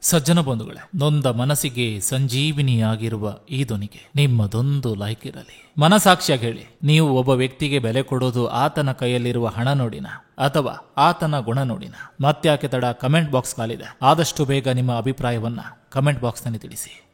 ಸಜ್ಜನ ಬಂಧುಗಳೇ, ನೊಂದ ಮನಸ್ಸಿಗೆ ಸಂಜೀವಿನಿಯಾಗಿರುವ ಈ ಧ್ವನಿಗೆ ನಿಮ್ಮದೊಂದು ಲೈಕ್ ಇರಲಿ. ಮನಸಾಕ್ಷಿಯಾಗಿ ಹೇಳಿ, ನೀವು ಒಬ್ಬ ವ್ಯಕ್ತಿಗೆ ಬೆಲೆ ಕೊಡೋದು ಆತನ ಕೈಯಲ್ಲಿರುವ ಹಣ ನೋಡಿನ ಅಥವಾ ಆತನ ಗುಣ ನೋಡಿನ? ಮತ್ತ್ಯಾಕೆ ತಡ? ಕಮೆಂಟ್ ಬಾಕ್ಸ್ ಕಾಲಿದೆ. ಆದಷ್ಟು ಬೇಗ ನಿಮ್ಮ ಅಭಿಪ್ರಾಯವನ್ನ ಕಮೆಂಟ್ ಬಾಕ್ಸ್ನಲ್ಲಿ ತಿಳಿಸಿ.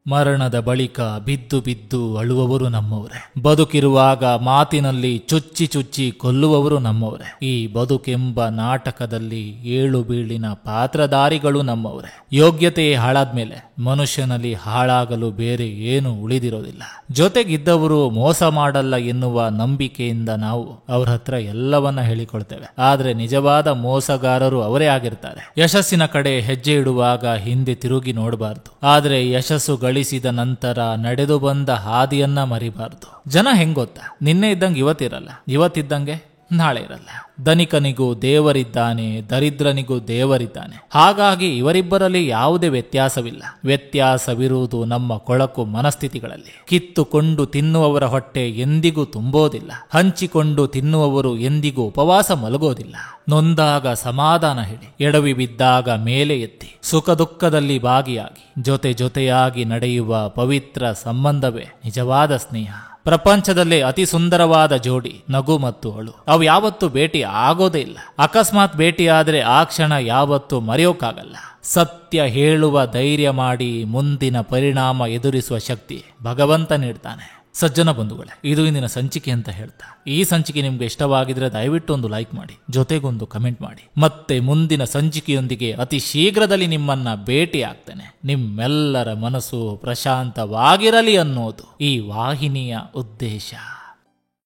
ಮರಣದ ಬಳಿಕ ಬಿದ್ದು ಬಿದ್ದು ಅಳುವವರು ನಮ್ಮವರೇ. ಬದುಕಿರುವಾಗ ಮಾತಿನಲ್ಲಿ ಚುಚ್ಚಿ ಚುಚ್ಚಿ ಕೊಲ್ಲುವವರು ನಮ್ಮವರೇ. ಈ ಬದುಕೆಂಬ ನಾಟಕದಲ್ಲಿ ಏಳು ಬೀಳಿನ ಪಾತ್ರಧಾರಿಗಳು ನಮ್ಮವರೇ. ಯೋಗ್ಯತೆ ಹಾಳಾದ್ಮೇಲೆ ಮನುಷ್ಯನಲ್ಲಿ ಹಾಳಾಗಲು ಬೇರೆ ಏನು ಉಳಿದಿರೋದಿಲ್ಲ. ಜೊತೆಗಿದ್ದವರು ಮೋಸ ಮಾಡಲ್ಲ ಎನ್ನುವ ನಂಬಿಕೆಯಿಂದ ನಾವು ಅವ್ರ ಹತ್ರ ಎಲ್ಲವನ್ನ ಹೇಳಿಕೊಳ್ತೇವೆ. ಆದ್ರೆ ನಿಜವಾದ ಮೋಸಗಾರರು ಅವರೇ ಆಗಿರ್ತಾರೆ. ಯಶಸ್ಸಿನ ಕಡೆ ಹೆಜ್ಜೆ ಇಡುವಾಗ ಹಿಂದೆ ತಿರುಗಿ ನೋಡಬಾರ್ದು. ಆದ್ರೆ ಯಶಸ್ಸು ಗಳಿಸಿದ ನಂತರ ನಡೆದು ಬಂದ ಹಾದಿಯನ್ನ ಮರಿಬಾರ್ದು. ಜನ ಹೆಂಗೊತ್ತಾ, ನಿನ್ನೆ ಇದ್ದಂಗೆ ಇವತ್ತಿರಲ್ಲ, ಇವತ್ತಿದ್ದಂಗೆ ನಾಳೆ ಇರಲ್ಲ. ಧನಿಕನಿಗೂ ದೇವರಿದ್ದಾನೆ, ದರಿದ್ರನಿಗೂ ದೇವರಿದ್ದಾನೆ. ಹಾಗಾಗಿ ಇವರಿಬ್ಬರಲ್ಲಿ ಯಾವುದೇ ವ್ಯತ್ಯಾಸವಿಲ್ಲ. ವ್ಯತ್ಯಾಸವಿರುವುದು ನಮ್ಮ ಕೊಳಕು ಮನಸ್ಥಿತಿಗಳಲ್ಲಿ. ಕಿತ್ತುಕೊಂಡು ತಿನ್ನುವವರ ಹೊಟ್ಟೆ ಎಂದಿಗೂ ತುಂಬೋದಿಲ್ಲ. ಹಂಚಿಕೊಂಡು ತಿನ್ನುವವರು ಎಂದಿಗೂ ಉಪವಾಸ ಮಲಗೋದಿಲ್ಲ. ನೊಂದಾಗ ಸಮಾಧಾನ ಹೇಳಿ, ಎಡವಿ ಬಿದ್ದಾಗ ಮೇಲೆ ಎತ್ತಿ, ಸುಖ ದುಃಖದಲ್ಲಿ ಭಾಗಿಯಾಗಿ ಜೊತೆ ಜೊತೆಯಾಗಿ ನಡೆಯುವ ಪವಿತ್ರ ಸಂಬಂಧವೇ ನಿಜವಾದ ಸ್ನೇಹ. ಪ್ರಪಂಚದಲ್ಲೇ ಅತಿ ಸುಂದರವಾದ ಜೋಡಿ ನಗು ಮತ್ತು ಅಳು. ಅವು ಯಾವತ್ತೂ ಭೇಟಿ ಆಗೋದೇ ಇಲ್ಲ. ಅಕಸ್ಮಾತ್ ಭೇಟಿ ಆದ್ರೆ ಆ ಕ್ಷಣ ಯಾವತ್ತೂ ಮರೆಯೋಕ್ಕಾಗಲ್ಲ. ಸತ್ಯ ಹೇಳುವ ಧೈರ್ಯ ಮಾಡಿ ಮುಂದಿನ ಪರಿಣಾಮ ಎದುರಿಸುವ ಶಕ್ತಿ ಭಗವಂತ ನೀಡ್ತಾನೆ. ಸಜ್ಜನ ಬಂಧುಗಳೇ, ಇದು ಇಂದಿನ ಸಂಚಿಕೆ ಅಂತ ಹೇಳ್ತಾ, ಈ ಸಂಚಿಕೆ ನಿಮ್ಗೆ ಇಷ್ಟವಾಗಿದ್ರೆ ದಯವಿಟ್ಟು ಒಂದು ಲೈಕ್ ಮಾಡಿ, ಜೊತೆಗೊಂದು ಕಮೆಂಟ್ ಮಾಡಿ. ಮತ್ತೆ ಮುಂದಿನ ಸಂಚಿಕೆಯೊಂದಿಗೆ ಅತಿ ಶೀಘ್ರದಲ್ಲಿ ನಿಮ್ಮನ್ನ ಭೇಟಿ ಆಗ್ತೇನೆ. ನಿಮ್ಮೆಲ್ಲರ ಮನಸ್ಸು ಪ್ರಶಾಂತವಾಗಿರಲಿ ಅನ್ನೋದು ಈ ವಾಹಿನಿಯ ಉದ್ದೇಶ.